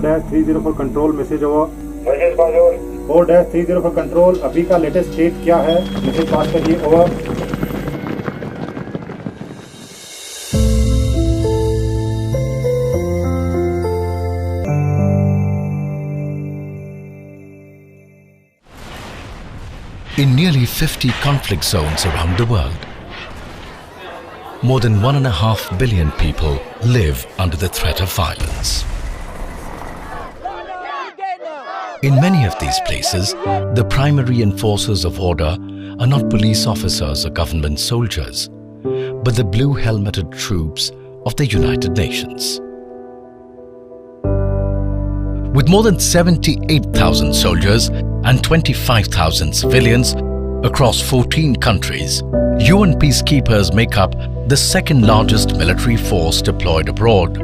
4-30 for control message over. Message pass over. 4-30 for control. अभी का latest state क्या है? मैसेज पास करिए over. In nearly 50 conflict zones around the world, more than 1.5 billion people live under the threat of violence. In many of these places, the primary enforcers of order are not police officers or government soldiers, but the blue-helmeted troops of the United Nations. With more than 78,000 soldiers and 25,000 civilians across 14 countries, UN peacekeepers make up the second largest military force deployed abroad.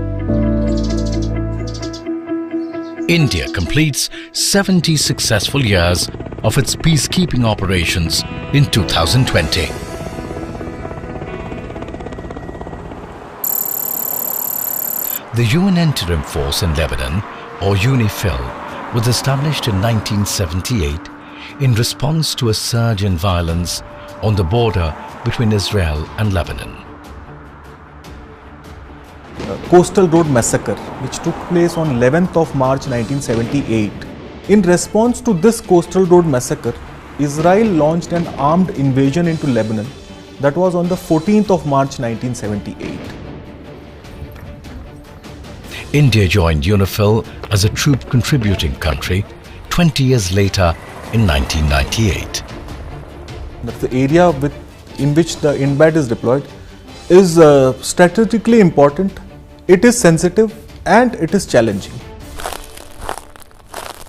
India completes 70 successful years of its peacekeeping operations in 2020. The UN Interim Force in Lebanon, or UNIFIL, was established in 1978 in response to a surge in violence on the border between Israel and Lebanon. Coastal Road Massacre, which took place on 11th of March 1978. In response to this Coastal Road Massacre, Israel launched an armed invasion into Lebanon. That was on the 14th of March 1978. India joined UNIFIL as a troop contributing country 20 years later in 1998. The area in which the INBAT is deployed is strategically important. It is sensitive and it is challenging.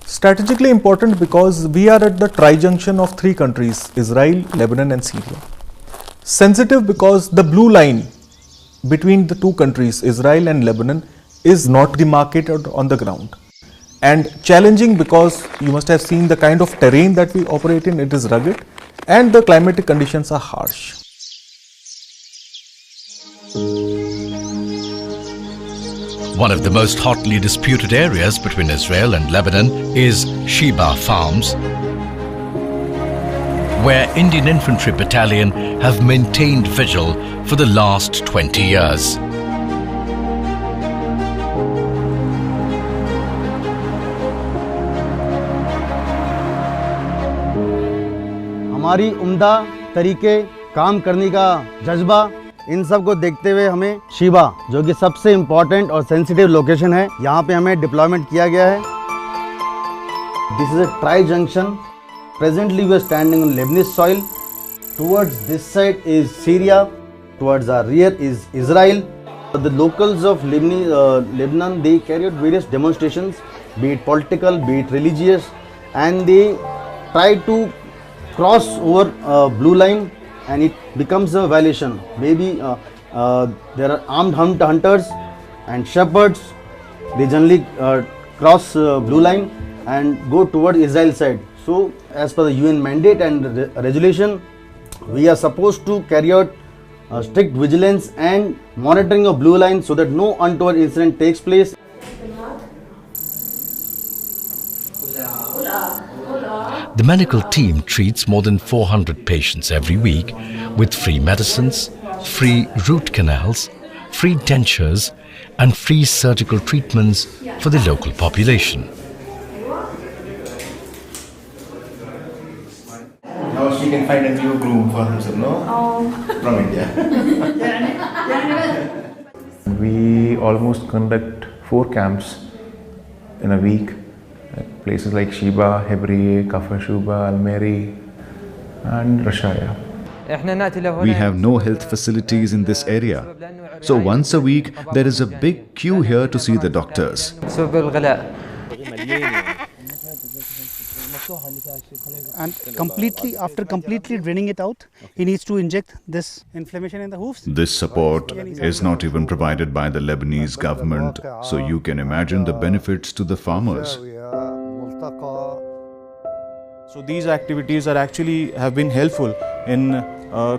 Strategically important because we are at the tri-junction of three countries, Israel, Lebanon and Syria. Sensitive because the blue line between the two countries, Israel and Lebanon, is not demarcated on the ground. And challenging because you must have seen the kind of terrain that we operate in, it is rugged and the climatic conditions are harsh. One of the most hotly disputed areas between Israel and Lebanon is Sheba Farms, where Indian Infantry Battalion have maintained vigil for the last 20 years. हमारी उम्दा तरीके काम करने का जज्बा, इन सब को देखते हुए हमें शिबा, जो कि सबसे इम्पोर्टेंट और सेंसिटिव लोकेशन है, यहाँ पे हमें डिप्लॉयमेंट किया गया है. This is a tri junction. Presently we are standing on Lebanese soil. Towards this side is Syria, towards our rear is Israel. The locals of Lebanon, they carry out various demonstrations, be it political, be it religious, and they try to cross over blue line, and it becomes a violation. Maybe there are armed hunters and shepherds. They generally cross blue line and go toward Israel side. So as per the UN mandate and resolution, we are supposed to carry out strict vigilance and monitoring of blue line so that no untoward incident takes place. The medical team treats more than 400 patients every week with free medicines, free root canals, free dentures and free surgical treatments for the local population. Now she can find a new groom for herself, no? From India. We almost conduct 4 camps in a week. Places like Sheba, Hebriye, Kafr Shuba, Almeri and Rashaya. We have no health facilities in this area. So once a week, there is a big queue here to see the doctors. And after completely draining it out, he needs to inject this inflammation in the hoofs. This support is not even provided by the Lebanese government, so you can imagine the benefits to the farmers. So these activities have been helpful in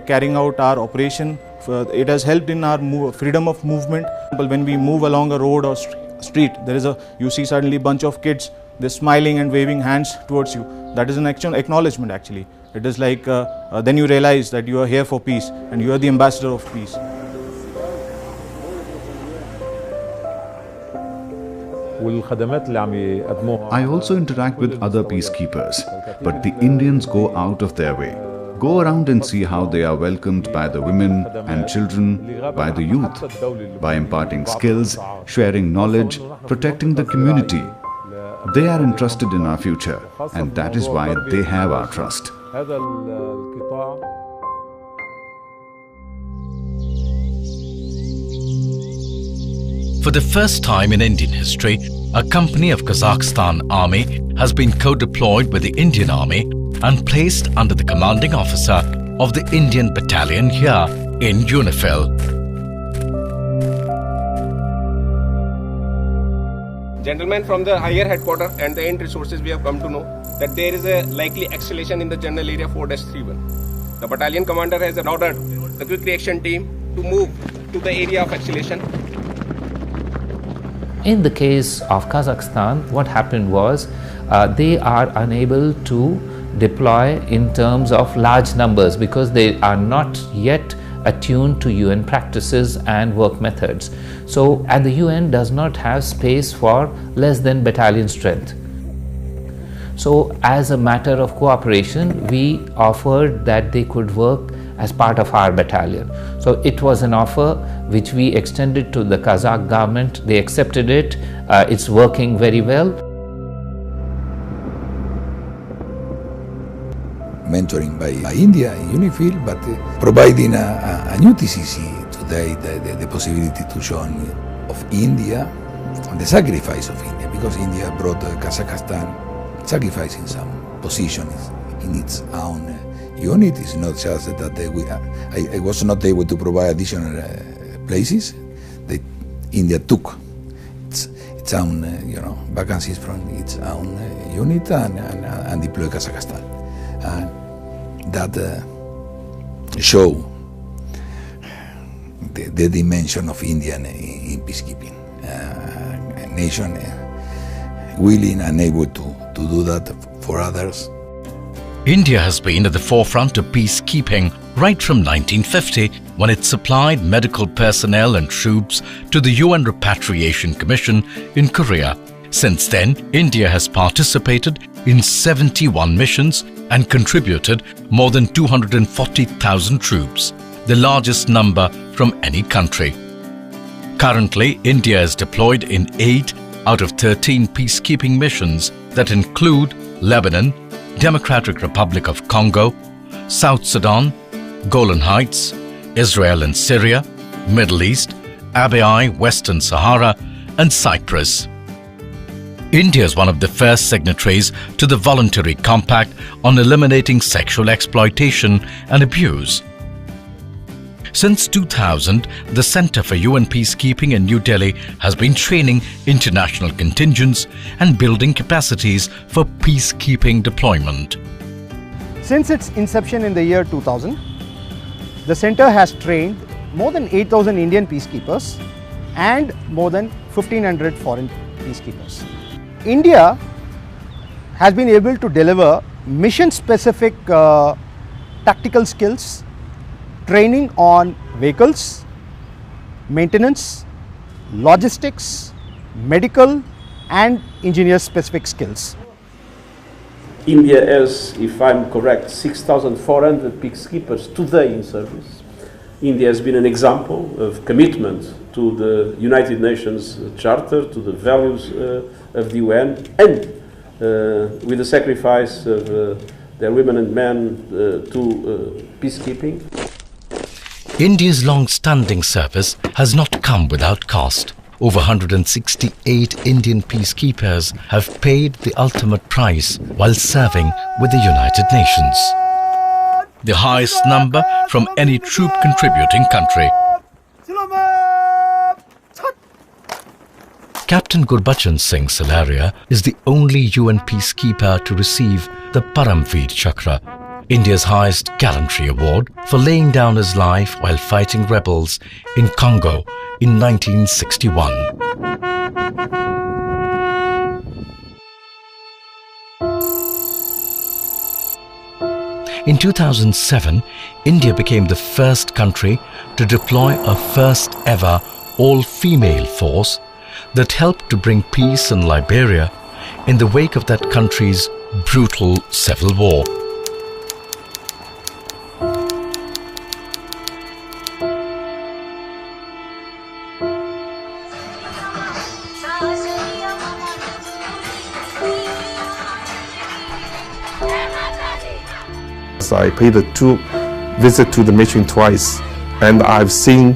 carrying out our operation. It has helped in our freedom of movement. When we move along a road or street, you see suddenly bunch of kids, they're smiling and waving hands towards you. That is an actual acknowledgement actually. It is like then you realize that you are here for peace and you are the ambassador of peace. I also interact with other peacekeepers, but the Indians go out of their way. Go around and see how they are welcomed by the women and children, by the youth, by imparting skills, sharing knowledge, protecting the community. They are interested in our future, and that is why they have our trust. For the first time in Indian history, a company of Kazakhstan Army has been co-deployed with the Indian Army and placed under the commanding officer of the Indian battalion here in UNIFIL. Gentlemen, from the higher headquarters and the end resources, we have come to know that there is a likely escalation in the general area 4-31. The battalion commander has ordered the quick reaction team to move to the area of escalation. In the case of Kazakhstan, what happened was they are unable to deploy in terms of large numbers because they are not yet attuned to UN practices and work methods. So, and the UN does not have space for less than battalion strength. So, as a matter of cooperation, we offered that they could work as part of our battalion. So it was an offer which we extended to the Kazakh government. They accepted it. It's working very well. Mentoring by India in UNIFIL, but providing a new TCC today, the possibility to show of India and the sacrifice of India, because India brought Kazakhstan sacrificing some positions in its own unit. It's not just that I was not able to provide additional places. India took its own vacancies from its own unit and deployed Kazakhstan. That show the dimension of India in peacekeeping. A nation willing and able to do that for others. India has been at the forefront of peacekeeping right from 1950, when it supplied medical personnel and troops to the UN Repatriation Commission in Korea. Since then, India has participated in 71 missions and contributed more than 240,000 troops, the largest number from any country. Currently, India is deployed in 8 out of 13 peacekeeping missions that include Lebanon, Democratic Republic of Congo, South Sudan, Golan Heights, Israel and Syria, Middle East, Abyei, Western Sahara and Cyprus. India is one of the first signatories to the Voluntary Compact on eliminating sexual exploitation and abuse. Since 2000, the Center for UN Peacekeeping in New Delhi has been training international contingents and building capacities for peacekeeping deployment. Since its inception in the year 2000, the center has trained more than 8,000 Indian peacekeepers and more than 1,500 foreign peacekeepers. India has been able to deliver mission-specific tactical skills, training on vehicles, maintenance, logistics, medical and engineer-specific skills. India has, if I'm correct, 6,400 peacekeepers today in service. India has been an example of commitment to the United Nations Charter, to the values of the UN, and with the sacrifice of their women and men to peacekeeping. India's long-standing service has not come without cost. Over 168 Indian peacekeepers have paid the ultimate price while serving with the United Nations, the highest number from any troop-contributing country. Captain Gurbachan Singh Salaria is the only UN peacekeeper to receive the Paramveer Chakra, India's highest gallantry award, for laying down his life while fighting rebels in Congo in 1961. In 2007, India became the first country to deploy a first ever all-female force that helped to bring peace in Liberia in the wake of that country's brutal civil war. I paid a visit to the mission twice, and I've seen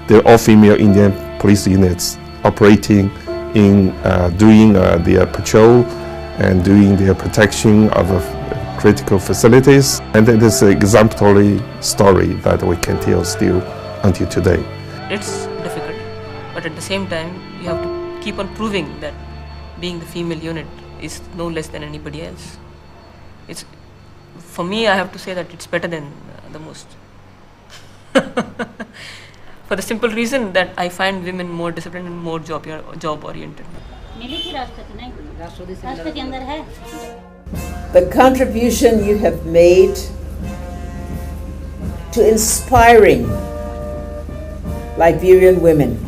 the all-female Indian police units operating in doing their patrol and doing their protection of critical facilities. And it is an exemplary story that we can tell still until today. It's difficult, but at the same time, you have to keep on proving that being the female unit is no less than anybody else. For me, I have to say that it's better than the most. For the simple reason that I find women more disciplined and more job oriented. The contribution you have made to inspiring Liberian women,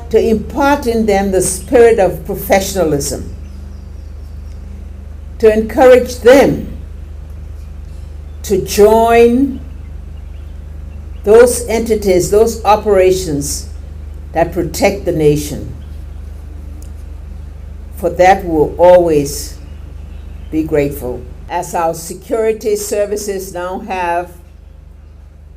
to impart in them the spirit of professionalism, to encourage them to join those entities, those operations that protect the nation. For that, we will always be grateful. As our security services now have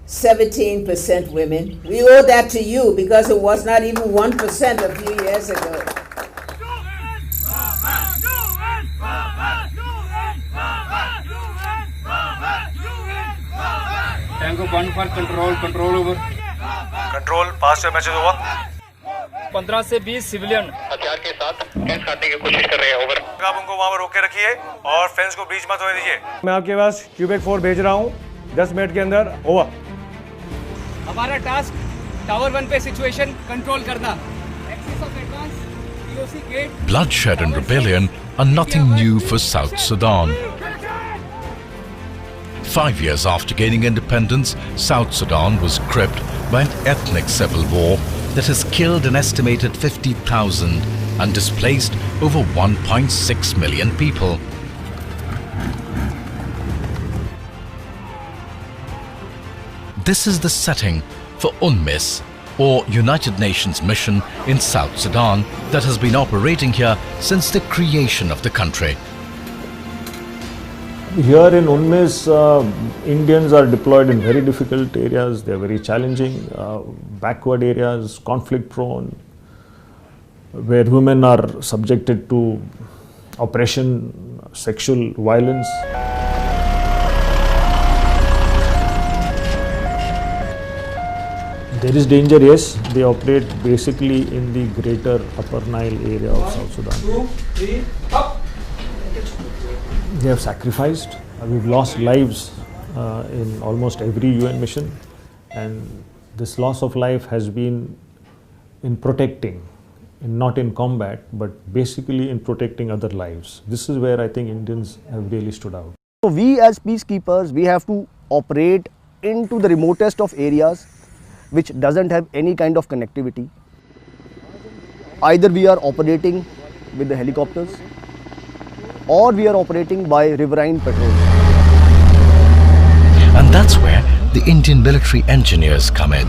17% women, we owe that to you because it was not even 1% a few years ago. Tango 1 for control over. Control, pass your message over. 15 से 20 civilian हथियार के साथ fence काटने की कोशिश कर रहे हैं, ओवर। आप उनको वहां पर रोक के रखिए और फेंस को ब्रीच मत होने दीजिए। मैं आपके पास क्यूबेक 4 भेज रहा हूं 10 मिनट के अंदर, ओवर। हमारा टास्क टावर 1 पे सिचुएशन कंट्रोल करना। Access of advance POC gate. Bloodshed and rebellion are nothing new for South Sudan. 5 years after gaining independence, South Sudan was gripped by an ethnic civil war that has killed an estimated 50,000 and displaced over 1.6 million people. This is the setting for UNMISS, or United Nations Mission in South Sudan, that has been operating here since the creation of the country. Here in UNMISS, Indians are deployed in very difficult areas. They are very challenging, backward areas, conflict prone, where women are subjected to oppression, sexual violence. There is danger, yes. They operate basically in the greater Upper Nile area of South Sudan. 2, 3, up. They have sacrificed. We've lost lives in almost every UN mission, and this loss of life has been in protecting, not in combat, but basically in protecting other lives. This is where I think Indians have really stood out. So we as peacekeepers, we have to operate into the remotest of areas which doesn't have any kind of connectivity. Either we are operating with the helicopters, or we are operating by riverine patrols. And that's where the Indian military engineers come in,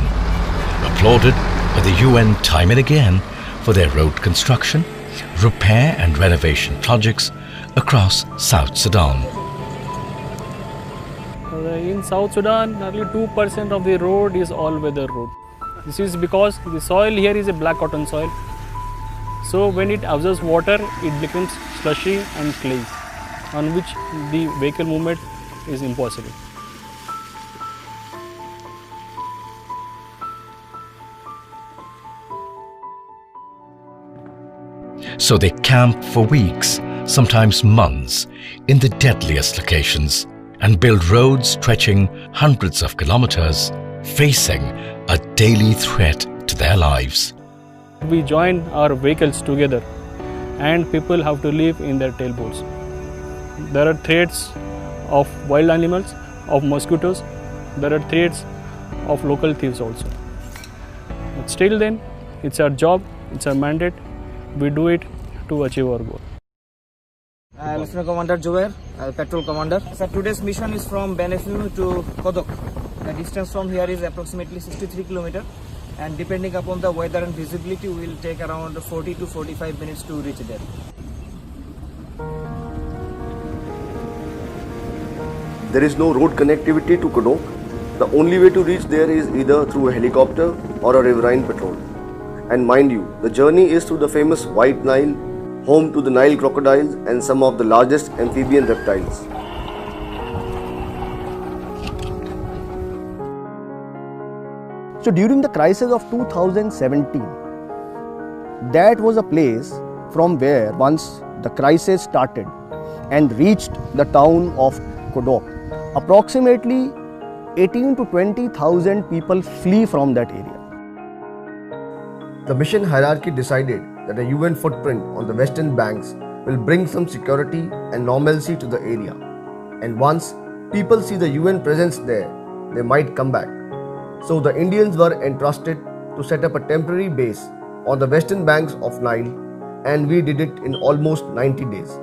applauded by the UN time and again for their road construction, repair and renovation projects across South Sudan. In South Sudan, nearly 2% of the road is all-weather road. This is because the soil here is a black cotton soil. So when it absorbs water, it becomes slushy and clay, on which the vehicle movement is impossible. So they camp for weeks, sometimes months, in the deadliest locations and build roads stretching hundreds of kilometers, facing a daily threat to their lives. We join our vehicles together and people have to live in their tailboats. There are threats of wild animals, of mosquitoes. There are threats of local thieves also. But still then, it's our job, it's our mandate. We do it to achieve our goal. Lieutenant Commander Jower, Patrol Commander. Sir, today's mission is from Benefu to Kodok. The distance from here is approximately 63 km, and depending upon the weather and visibility, we will take around 40 to 45 minutes to reach there. There is no road connectivity to Kodok. The only way to reach there is either through a helicopter or a riverine patrol. And mind you, the journey is through the famous White Nile, home to the Nile crocodiles and some of the largest amphibian reptiles. So during the crisis of 2017, that was a place from where once the crisis started and reached the town of Kodok, approximately 18 to 20,000 people flee from that area. The mission hierarchy decided that a UN footprint on the western banks will bring some security and normalcy to the area. And once people see the UN presence there, they might come back. So the Indians were entrusted to set up a temporary base on the western banks of Nile, and we did it in almost 90 days.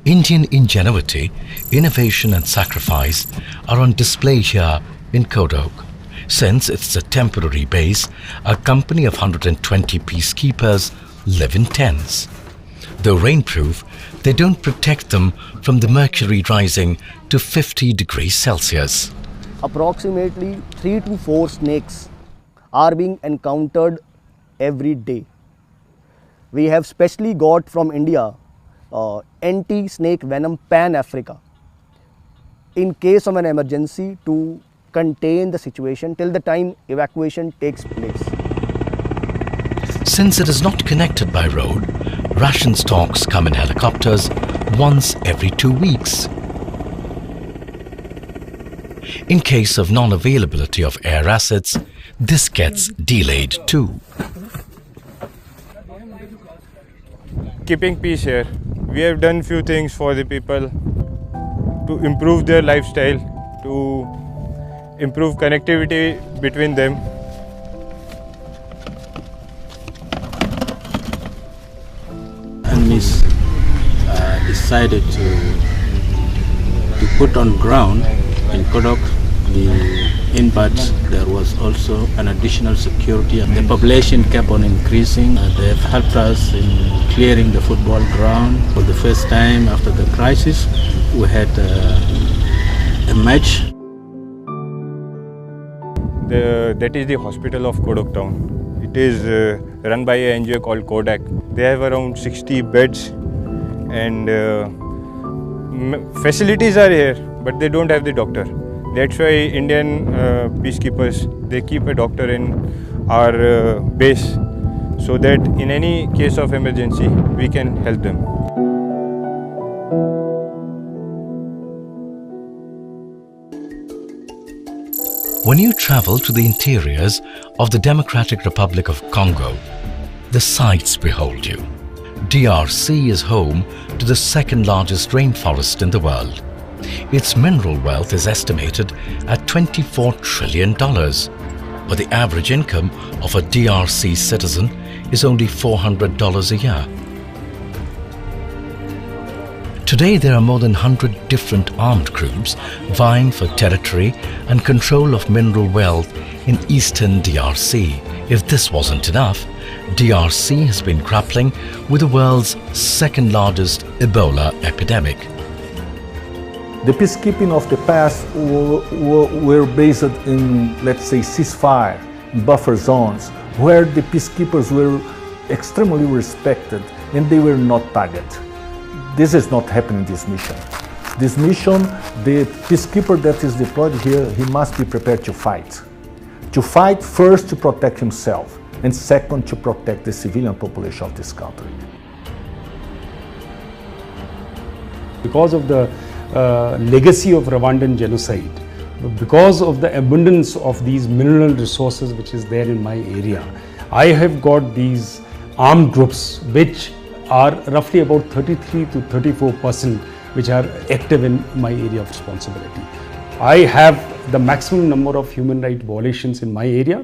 Indian ingenuity, innovation and sacrifice are on display here in Kodok. Since it's a temporary base, a company of 120 peacekeepers live in tents. Though rainproof, they don't protect them from the mercury rising to 50 degrees Celsius. Approximately 3 to 4 snakes are being encountered every day. We have specially got from India anti-snake venom pan-Africa in case of an emergency to contain the situation till the time evacuation takes place. Since it is not connected by road, ration stocks come in helicopters once every 2 weeks. In case of non-availability of air assets, this gets delayed too. Keeping peace here. We have done few things for the people to improve their lifestyle, to improve connectivity between them. Enemies decided to put on ground in Kodok the invites. There was also an additional security, and the population kept on increasing. They have helped us in clearing the football ground. For the first time after the crisis, we had a match. That is the hospital of Kodok town. It is run by an NGO called Kodak. They have around 60 beds, and facilities are here, but they don't have the doctor. That's why Indian peacekeepers, they keep a doctor in our base, so that in any case of emergency, we can help them. When you travel to the interiors of the Democratic Republic of Congo, the sights behold you. DRC is home to the second largest rainforest in the world. Its mineral wealth is estimated at $24 trillion, but the average income of a DRC citizen is only $400 a year. Today there are more than 100 different armed groups vying for territory and control of mineral wealth in eastern DRC. If this wasn't enough, DRC has been grappling with the world's second largest Ebola epidemic. The peacekeeping of the past were based in, let's say, ceasefire, buffer zones, where the peacekeepers were extremely respected and they were not targeted. This is not happening in this mission. This mission, the peacekeeper that is deployed here, he must be prepared to fight. To fight first to protect himself, and second to protect the civilian population of this country. Because of the legacy of Rwandan genocide, because of the abundance of these mineral resources which is there in my area, I have got these armed groups which are roughly about 33 to 34% which are active in my area of responsibility. I have the maximum number of human rights violations in my area.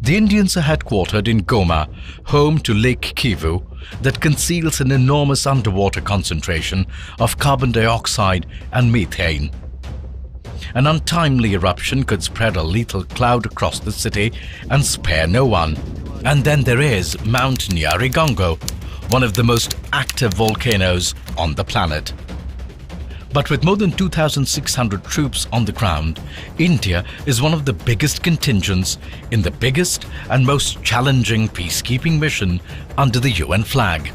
The Indians are headquartered in Goma, home to Lake Kivu, that conceals an enormous underwater concentration of carbon dioxide and methane. An untimely eruption could spread a lethal cloud across the city and spare no one. And then there is Mount Nyiragongo, one of the most active volcanoes on the planet. But with more than 2,600 troops on the ground, India is one of the biggest contingents in the biggest and most challenging peacekeeping mission under the UN flag.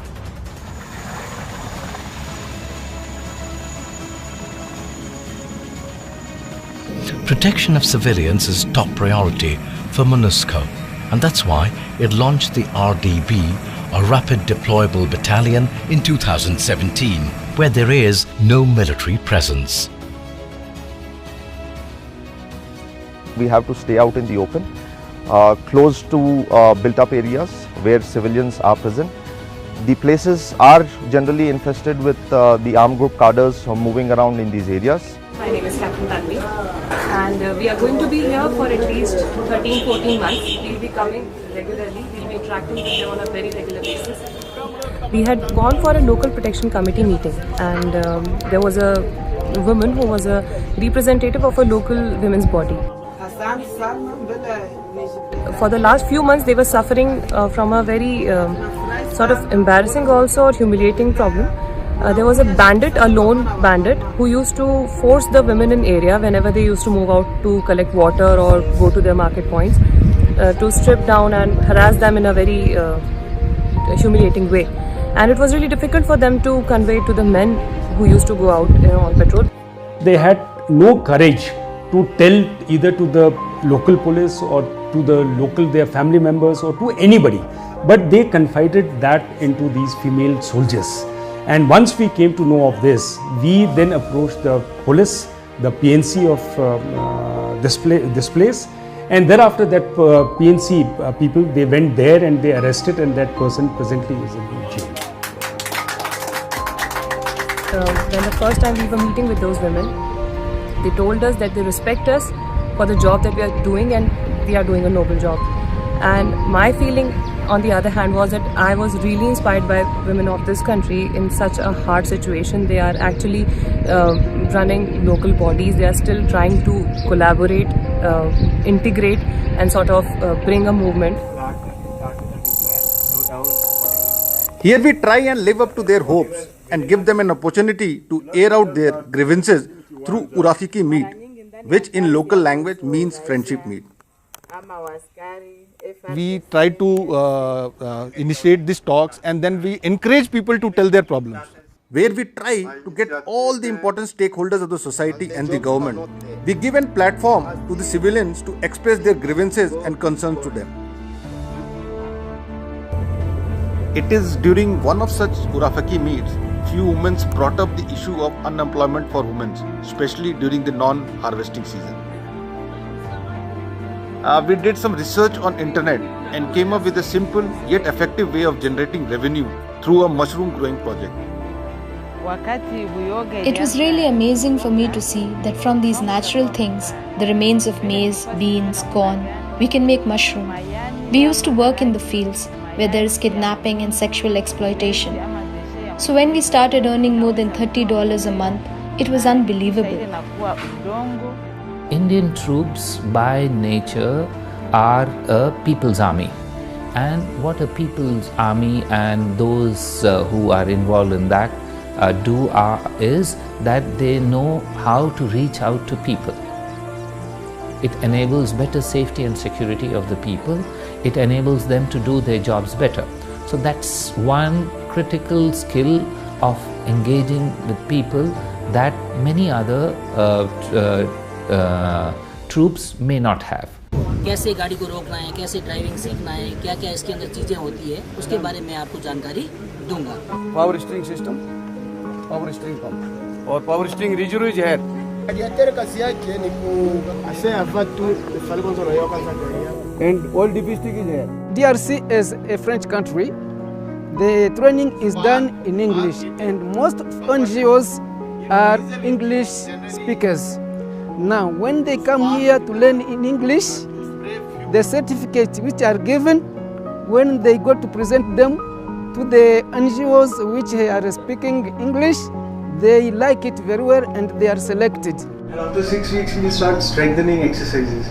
Protection of civilians is top priority for MONUSCO, and that's why it launched the RDB, a Rapid Deployable Battalion, in 2017, where there is no military presence. We have to stay out in the open, close to built-up areas where civilians are present. The places are generally infested with the armed group cadres moving around in these areas. My name is Captain Tanvi, and we are going to be here for at least 13-14 months. We will be coming regularly, we will be interacting with them on a very regular basis. We had gone for a local protection committee meeting, and there was a woman who was a representative of a local women's body. For the last few months they were suffering from a very sort of embarrassing also or humiliating problem. There was a bandit, a lone bandit, who used to force the women in area whenever they used to move out to collect water or go to their market points, to strip down and harass them in a very humiliating way. And it was really difficult for them to convey to the men who used to go out on patrol. They had no courage to tell either to the local police or to the local their family members or to anybody, but they confided that into these female soldiers. And once we came to know of this, we then approached the police, the PNC of this place, and thereafter that PNC people, they went there and they arrested, and that person presently is in jail. When the first time we were meeting with those women, they told us that they respect us for the job that we are doing, and we are doing a noble job. And my feeling on the other hand was that I was really inspired by women of this country in such a hard situation. They are actually running local bodies. They are still trying to collaborate, integrate and sort of bring a movement. Here we try and live up to their hopes and give them an opportunity to air out their grievances through Urafiki meet, which in local language means friendship meet. We try to initiate these talks, and then we encourage people to tell their problems. Where we try to get all the important stakeholders of the society and the government. We give a platform to the civilians to express their grievances and concerns to them. It is during one of such Urafiki meets, few women brought up the issue of unemployment for women, especially during the non-harvesting season. We did some research on internet and came up with a simple yet effective way of generating revenue through a mushroom growing project. It was really amazing for me to see that from these natural things, the remains of maize, beans, corn, we can make mushroom. We used to work in the fields where there is kidnapping and sexual exploitation. So when we started earning more than $30 a month, it was unbelievable. Indian troops by nature are a people's army, and what a people's army and those who are involved in that is that they know how to reach out to people. It enables better safety and security of the people. It enables them to do their jobs better. So that's one critical skill of engaging with people that many other troops may not have. कैसे गाड़ी को रोकना है, कैसे driving सीखना है, क्या क्या इसके अंदर चीज़ें होती है, उसके बारे में आपको जानकारी दूंगा. Power steering system, power steering pump, और power steering rigid है. And all DP stick is here. DRC is a French country. the training is done in English, and most NGOs are English speakers. Now, when they come here to learn in English, the certificates which are given, when they go to present them to the NGOs which are speaking English, they like it very well and they are selected. And after 6 weeks, we start strengthening exercises.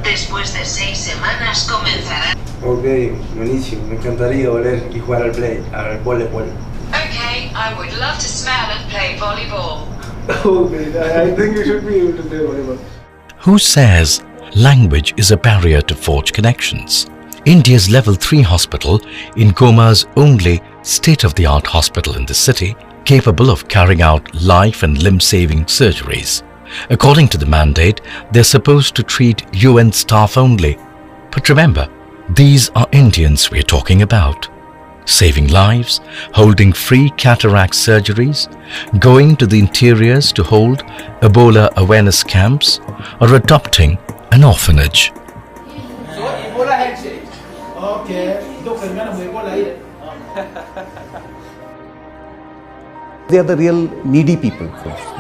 Después de 6 semanas comenzará. Ok, buenísimo. Me encantaría oler y jugar al voleibol. Okay, I would love to smell and play volleyball. Okay, I think you should be able to play volleyball. Who says language is a barrier to forge connections? India's Level 3 hospital in Goma's only state-of-the-art hospital in the city, capable of carrying out life and limb-saving surgeries. According to the mandate, they're supposed to treat UN staff only. But remember, these are Indians we're talking about. Saving lives, holding free cataract surgeries, going to the interiors to hold Ebola awareness camps, or adopting an orphanage. So, Ebola handshake. Okay. They are the real needy people.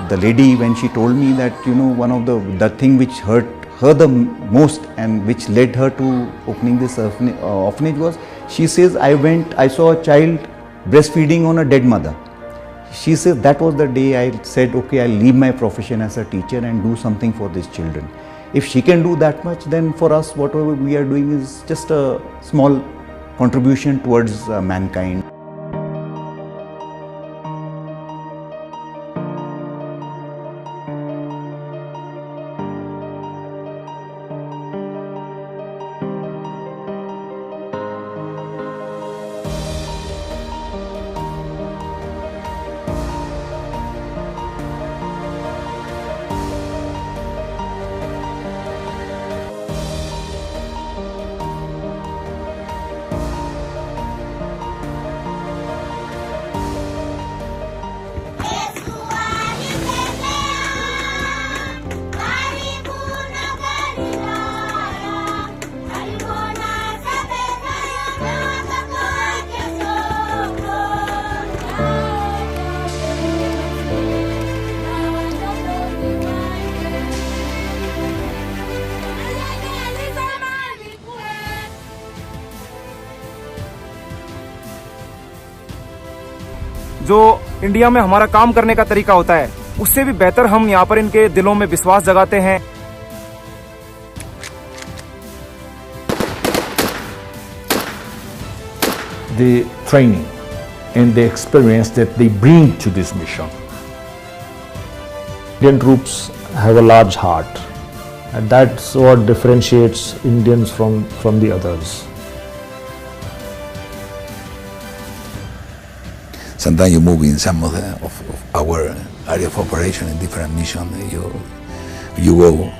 The lady, when she told me that, one of the thing which hurt her the most and which led her to opening this orphanage was, she says, I saw a child breastfeeding on a dead mother. She says that was the day I said, okay, I'll leave my profession as a teacher and do something for these children. If she can do that much, then for us, whatever we are doing is just a small contribution towards mankind. जो India में हमारा काम करने का तरीका होता है, उससे भी बेहतर हम यहाँ पर इनके दिलों में विश्वास जगाते हैं। The training and the experience that they bring to this mission. Indian troops have a large heart, and that's what differentiates Indians from the others. Sometimes you move in some of our area of operation in different missions. You go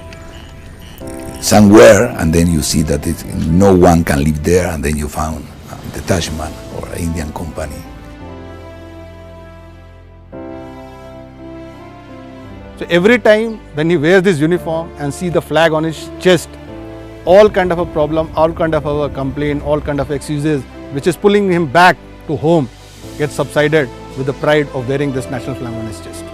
somewhere and then you see that no one can live there, and then you found a detachment or an Indian company. So every time when he wears this uniform and see the flag on his chest, all kind of a problem, all kind of a complaint, all kind of excuses which is pulling him back to home gets subsided with the pride of wearing this national flag on his chest.